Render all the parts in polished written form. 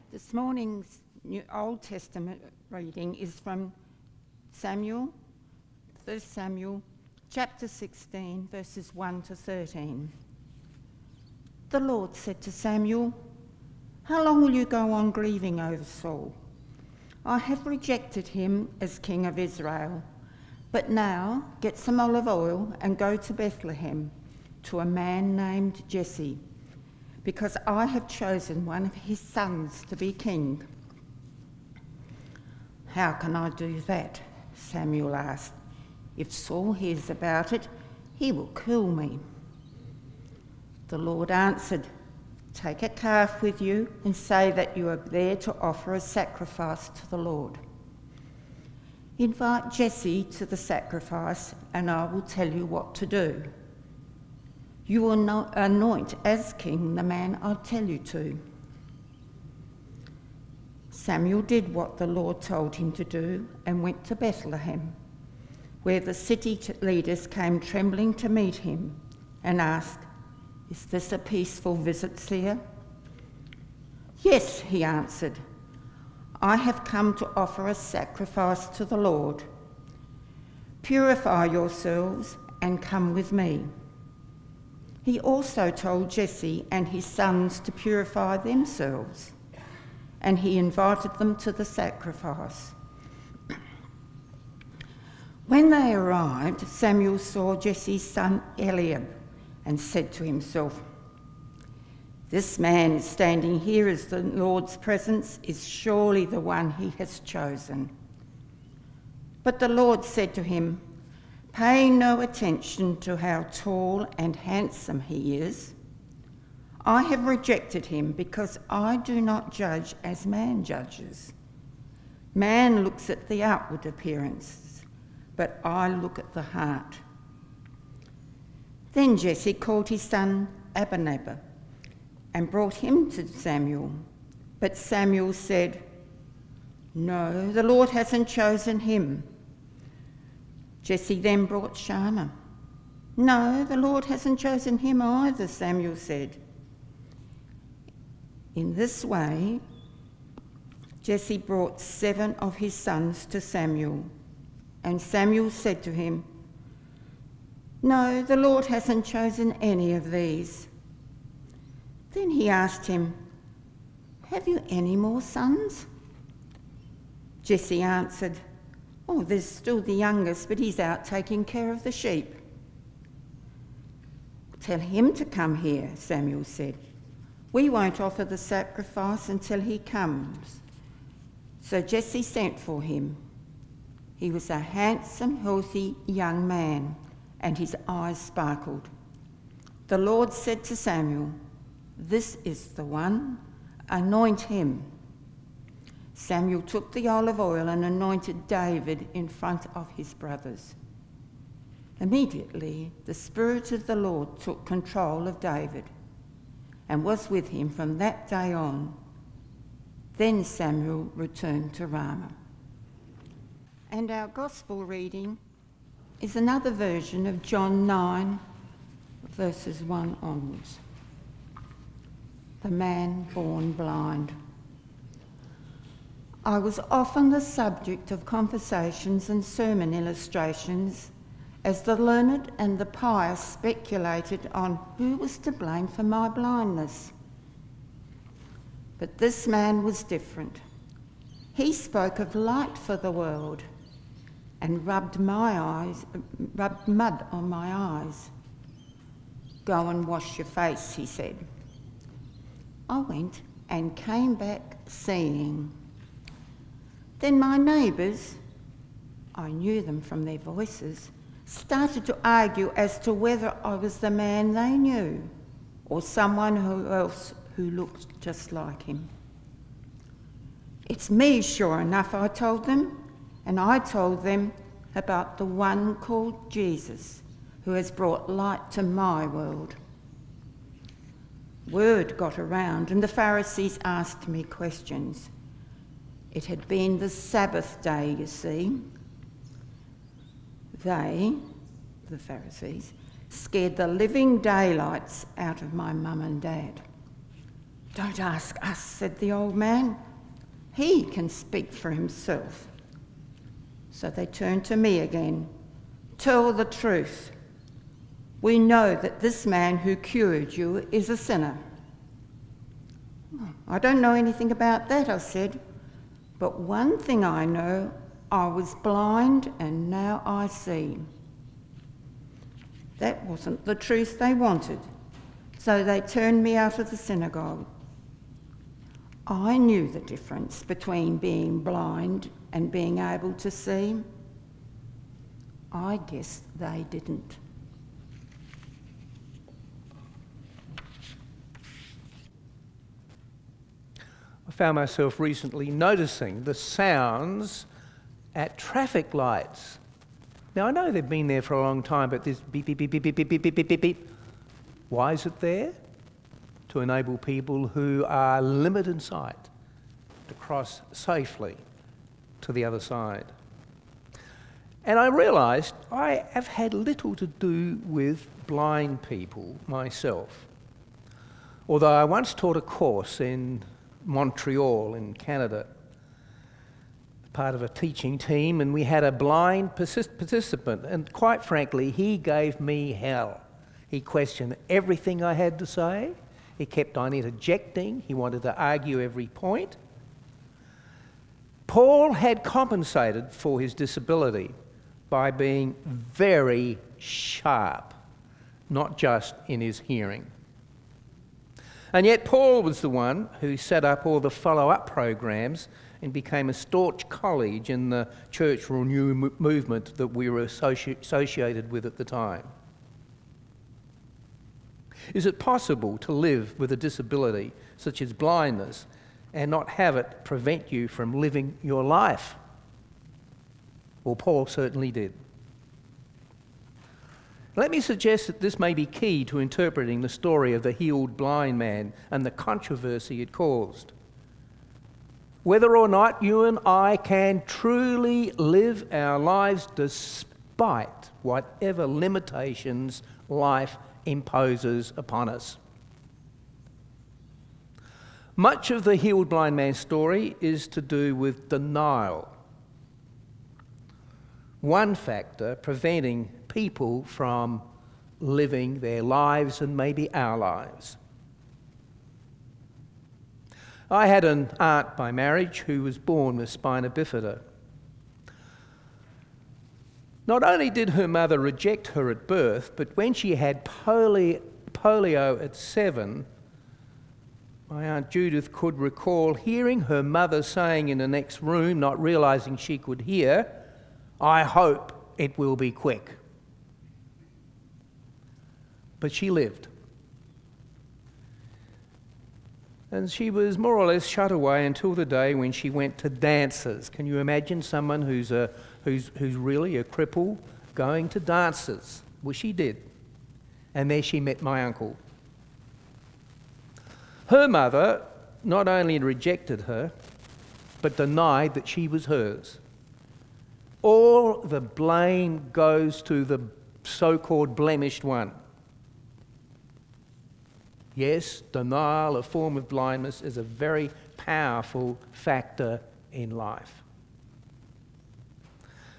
This morning's Old Testament reading is from Samuel, 1 Samuel, chapter 16, verses 1 to 13. The Lord said to Samuel, "How long will you go on grieving over Saul? I have rejected him as king of Israel. But now get some olive oil and go to Bethlehem, to a man named Jesse, because I have chosen one of his sons to be king." "How can I do that?" Samuel asked. "If Saul hears about it, he will kill me." The Lord answered, "Take a calf with you and say that you are there to offer a sacrifice to the Lord. Invite Jesse to the sacrifice and I will tell you what to do. You will anoint as king the man I tell you to." Samuel did what the Lord told him to do and went to Bethlehem, where the city leaders came trembling to meet him and asked, "Is this a peaceful visit, seer?" "Yes," he answered. "I have come to offer a sacrifice to the Lord. Purify yourselves and come with me." He also told Jesse and his sons to purify themselves, and he invited them to the sacrifice. When they arrived, Samuel saw Jesse's son Eliab and said to himself, "This man is standing here as the Lord's presence is surely the one he has chosen." But the Lord said to him, "Pay no attention to how tall and handsome he is. I have rejected him because I do not judge as man judges. Man looks at the outward appearances, but I look at the heart." Then Jesse called his son Abinadab and brought him to Samuel. But Samuel said, "No, the Lord hasn't chosen him." Jesse then brought Shammah. "No, the Lord hasn't chosen him either," Samuel said. In this way, Jesse brought 7 of his sons to Samuel, and Samuel said to him, "No, the Lord hasn't chosen any of these." Then he asked him, "Have you any more sons?" Jesse answered, "Oh, there's still the youngest, but he's out taking care of the sheep." "Tell him to come here," Samuel said. "We won't offer the sacrifice until he comes." So Jesse sent for him. He was a handsome, healthy young man, and his eyes sparkled. The Lord said to Samuel, "This is the one, anoint him." Samuel took the olive oil and anointed David in front of his brothers. Immediately, the Spirit of the Lord took control of David and was with him from that day on. Then Samuel returned to Ramah. And our gospel reading is another version of John 9, verses 1 onwards. The man born blind. I was often the subject of conversations and sermon illustrations as the learned and the pious speculated on who was to blame for my blindness. But this man was different. He spoke of light for the world and rubbed mud on my eyes. "Go and wash your face," he said. I went and came back seeing. Then my neighbours, I knew them from their voices, started to argue as to whether I was the man they knew or someone else who looked just like him. "It's me, sure enough," I told them, and I told them about the one called Jesus who has brought light to my world. Word got around and the Pharisees asked me questions. It had been the Sabbath day, you see. They, the Pharisees, scared the living daylights out of my mum and dad. "Don't ask us," said the old man. "He can speak for himself." So they turned to me again. "Tell the truth. We know that this man who cured you is a sinner." "I don't know anything about that," I said. "But one thing I know, I was blind and now I see." That wasn't the truth they wanted, so they turned me out of the synagogue. I knew the difference between being blind and being able to see. I guess they didn't. I found myself recently noticing the sounds at traffic lights. Now, I know they've been there for a long time, but this beep, beep, beep, beep, beep, beep, beep, beep, beep, beep. Why is it there? To enable people who are limited in sight to cross safely to the other side. And I realised I have had little to do with blind people myself. Although I once taught a course in Montreal in Canada, part of a teaching team, and we had a blind participant, and quite frankly, he gave me hell. He questioned everything I had to say. He kept on interjecting. He wanted to argue every point. Paul had compensated for his disability by being very sharp, not just in his hearing. And yet Paul was the one who set up all the follow-up programs and became a staunch colleague in the church renew movement that we were associated with at the time. Is it possible to live with a disability such as blindness and not have it prevent you from living your life? Well, Paul certainly did. Let me suggest that this may be key to interpreting the story of the healed blind man and the controversy it caused. Whether or not you and I can truly live our lives despite whatever limitations life imposes upon us. Much of the healed blind man's story is to do with denial. One factor preventing people from living their lives and maybe our lives. I had an aunt by marriage who was born with spina bifida. Not only did her mother reject her at birth, but when she had polio at 7, my Aunt Judith could recall hearing her mother saying in the next room, not realising she could hear, "I hope it will be quick." But she lived. And she was more or less shut away until the day when she went to dances. Can you imagine someone who's really a cripple going to dances? Well, she did. And there she met my uncle. Her mother not only rejected her, but denied that she was hers. All the blame goes to the so-called blemished one. Yes, denial, a form of blindness, is a very powerful factor in life.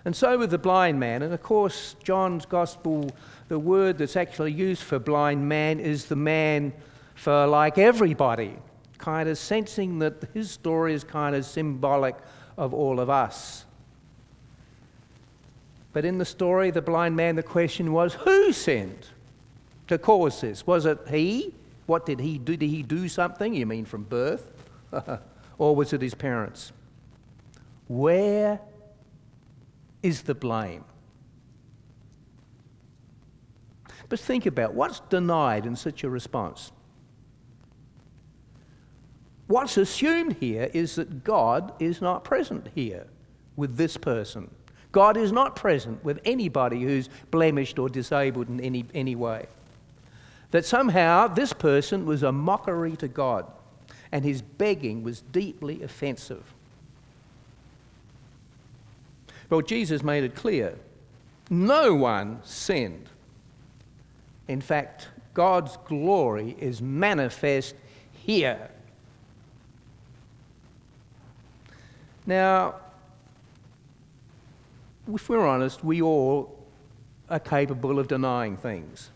And so with the blind man, and of course John's Gospel, the word that's actually used for blind man is the man for like everybody, kind of sensing that his story is kind of symbolic of all of us. But in the story, the blind man, the question was, who sinned to cause this? Was it he? What did he do? Did he do something? You mean from birth? Or was it his parents? Where is the blame? But think about what's denied in such a response. What's assumed here is that God is not present here with this person. God is not present with anybody who's blemished or disabled in any way. That somehow this person was a mockery to God and his begging was deeply offensive. Well, Jesus made it clear, no one sinned. In fact, God's glory is manifest here Now, if we're honest, we all are capable of denying things.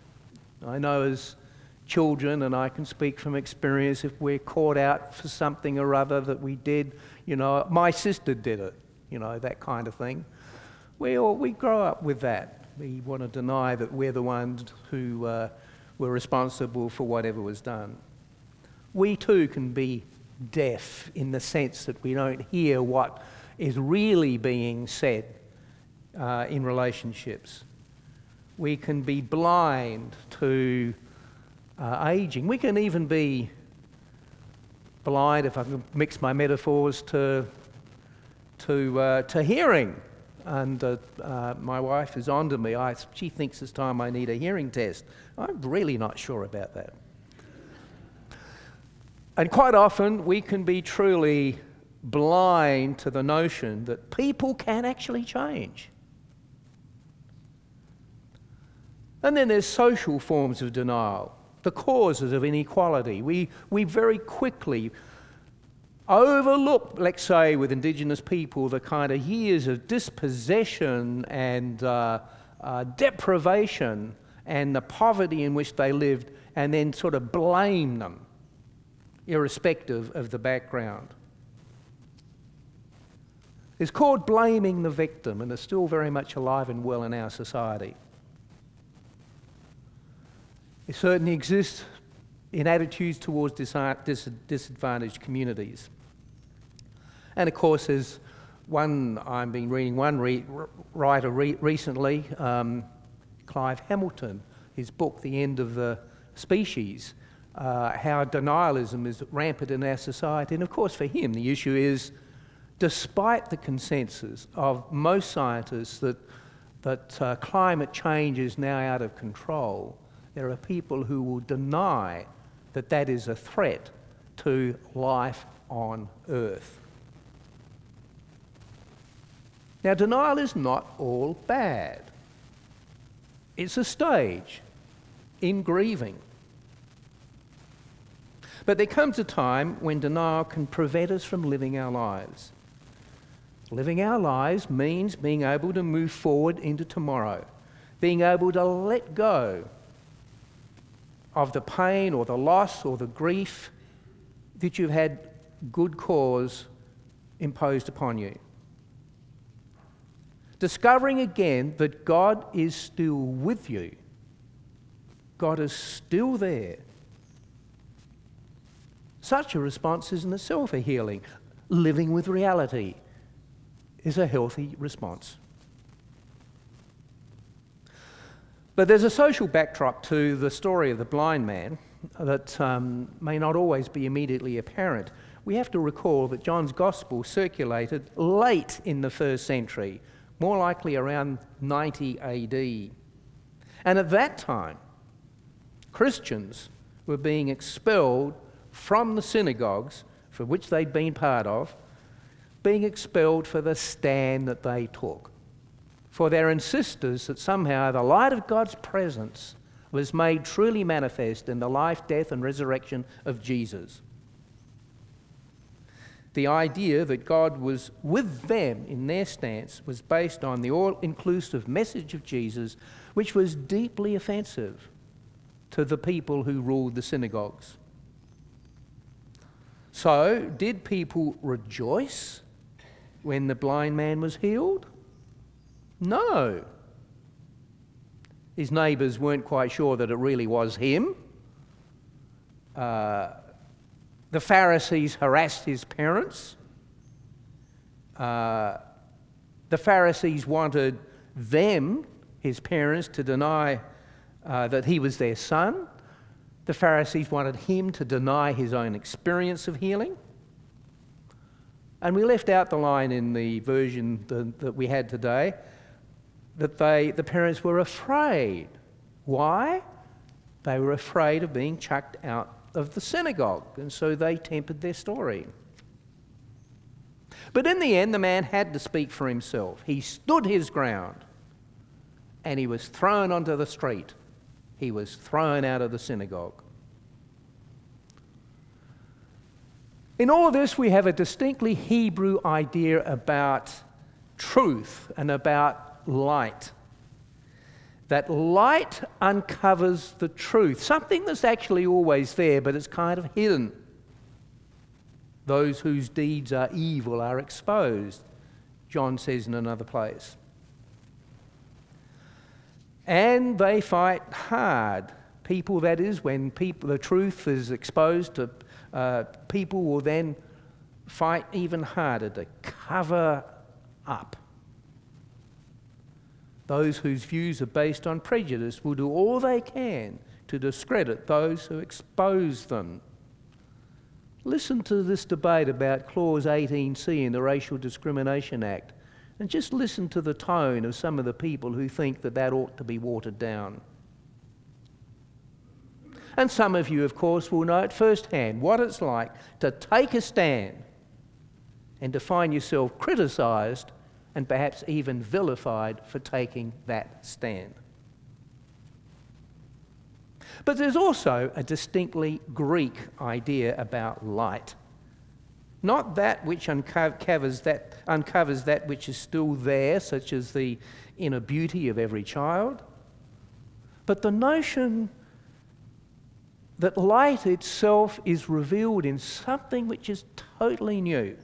I know as children, and I can speak from experience, if we're caught out for something or other that we did, my sister did it, that kind of thing. We grow up with that. We want to deny that we're the ones who were responsible for whatever was done. We too can be deaf in the sense that we don't hear what is really being said in relationships. We can be blind to aging. We can even be blind, if I can mix my metaphors, to hearing. And my wife is on to me. She thinks it's time I need a hearing test. I'm really not sure about that. And quite often we can be truly blind to the notion that people can actually change. And then there's social forms of denial, the causes of inequality. We very quickly overlook, let's say with Indigenous people, the kind of years of dispossession and deprivation and the poverty in which they lived, and then sort of blame them, irrespective of the background. It's called blaming the victim, and it's still very much alive and well in our society. It certainly exists in attitudes towards disadvantaged communities. And of course, there's I've been reading one writer recently, Clive Hamilton, his book, The End of the Species, how denialism is rampant in our society. And of course, for him, the issue is, despite the consensus of most scientists that climate change is now out of control, there are people who will deny that that is a threat to life on Earth. Now, denial is not all bad. It's a stage in grieving. But there comes a time when denial can prevent us from living our lives. Living our lives means being able to move forward into tomorrow, being able to let go of the pain or the loss or the grief that you've had good cause imposed upon you. Discovering again that God is still with you. God is still there. Such a response is in itself a healing. Living with reality is a healthy response. But there's a social backdrop to the story of the blind man that may not always be immediately apparent. We have to recall that John's Gospel circulated late in the first century, more likely around 90 AD. And at that time, Christians were being expelled from the synagogues for which they'd been part of, being expelled for the stand that they took, for their insistence that somehow the light of God's presence was made truly manifest in the life, death, and resurrection of Jesus. The idea that God was with them in their stance was based on the all-inclusive message of Jesus, which was deeply offensive to the people who ruled the synagogues. So, did people rejoice when the blind man was healed? No. His neighbours weren't quite sure that it really was him. The Pharisees harassed his parents. The Pharisees wanted them, his parents, to deny that he was their son. The Pharisees wanted him to deny his own experience of healing. And we left out the line in the version that we had today, that the parents were afraid. Why? They were afraid of being chucked out of the synagogue, and so they tempered their story. But in the end, the man had to speak for himself. He stood his ground, and he was thrown onto the street. He was thrown out of the synagogue. In all of this, we have a distinctly Hebrew idea about truth and about light. That light uncovers the truth, something that's actually always there, but it's kind of hidden. Those whose deeds are evil are exposed, John says in another place. And they fight hard. People, that is, when the truth is exposed to people will then fight even harder to cover up. Those whose views are based on prejudice will do all they can to discredit those who expose them. Listen to this debate about Clause 18C in the Racial Discrimination Act, and just listen to the tone of some of the people who think that that ought to be watered down. And some of you, of course, will know at firsthand what it's like to take a stand and to find yourself criticised and perhaps even vilified for taking that stand. But there's also a distinctly Greek idea about light. Not that which uncovers that which is still there, such as the inner beauty of every child, but the notion that light itself is revealed in something which is totally new,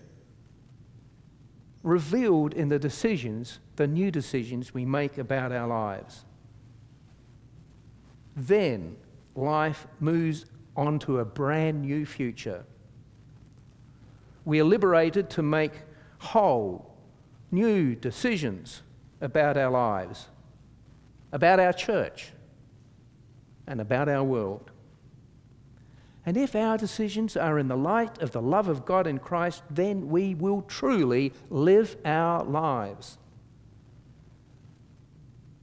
revealed in the decisions, the new decisions we make about our lives. Then life moves on to a brand new future. We are liberated to make whole, new decisions about our lives, about our church, and about our world. And if our decisions are in the light of the love of God in Christ, then we will truly live our lives.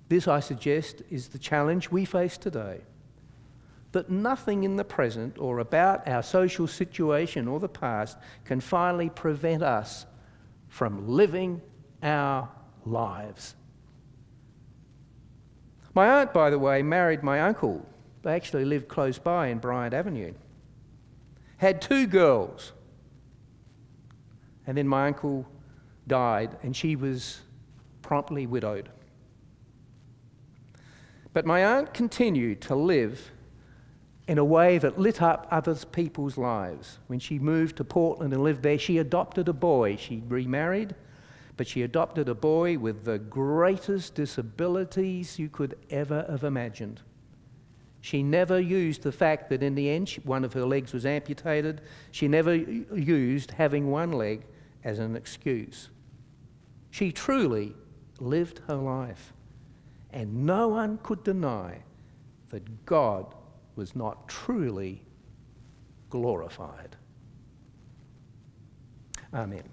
This, I suggest, is the challenge we face today. That nothing in the present or about our social situation or the past can finally prevent us from living our lives. My aunt, by the way, married my uncle. They actually lived close by in Bryant Avenue. Had 2 girls. And then my uncle died and she was promptly widowed. But my aunt continued to live in a way that lit up other people's lives. When she moved to Portland and lived there, she adopted a boy. She remarried, but she adopted a boy with the greatest disabilities you could ever have imagined. She never used the fact that in the end one of her legs was amputated. She never used having one leg as an excuse. She truly lived her life. And no one could deny that God was not truly glorified. Amen.